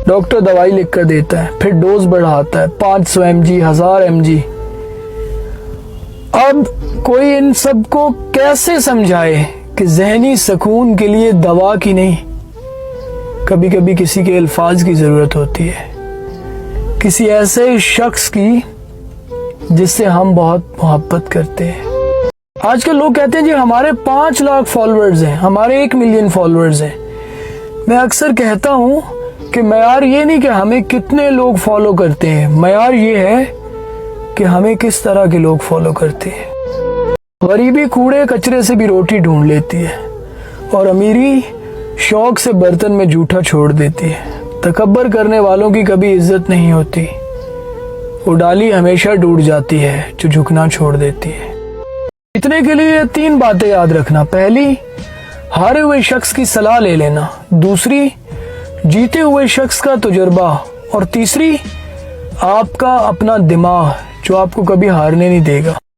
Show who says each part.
Speaker 1: Doctor دوائی لکھ کر دیتا ہے، پھر ڈوز بڑھاتا ہے 500 mg 1000 mg۔ اب کوئی ان سب کو کیسے سمجھائے کہ ذہنی سکون کے لیے دوا کی نہیں، کبھی کبھی کسی کے الفاظ کی ضرورت ہوتی ہے، کسی ایسے شخص کی جس سے ہم بہت محبت کرتے ہیں۔ آج کل لوگ کہتے ہیں جی ہمارے 5 لاکھ فالوورز ہیں، ہمارے 1 ملین فالوورز ہیں۔ میں اکثر کہتا ہوں کہ معیار یہ نہیں کہ ہمیں کتنے لوگ فالو کرتے ہیں، معیار یہ ہے کہ ہمیں کس طرح کے لوگ فالو کرتے ہیں۔ غریبی کوڑے کچرے سے بھی روٹی ڈھونڈ لیتی ہے، اور امیری شوق سے برتن میں جھوٹا چھوڑ دیتی ہے۔ تکبر کرنے والوں کی کبھی عزت نہیں ہوتی، وہ ڈالی ہمیشہ ٹوٹ جاتی ہے جو جھکنا چھوڑ دیتی ہے۔ اتنے کے لیے 3 باتیں یاد رکھنا: پہلی، ہارے ہوئے شخص کی صلاح لے لینا، دوسری، جیتے ہوئے شخص کا تجربہ، اور تیسری، آپ کا اپنا دماغ جو آپ کو کبھی ہارنے نہیں دے گا۔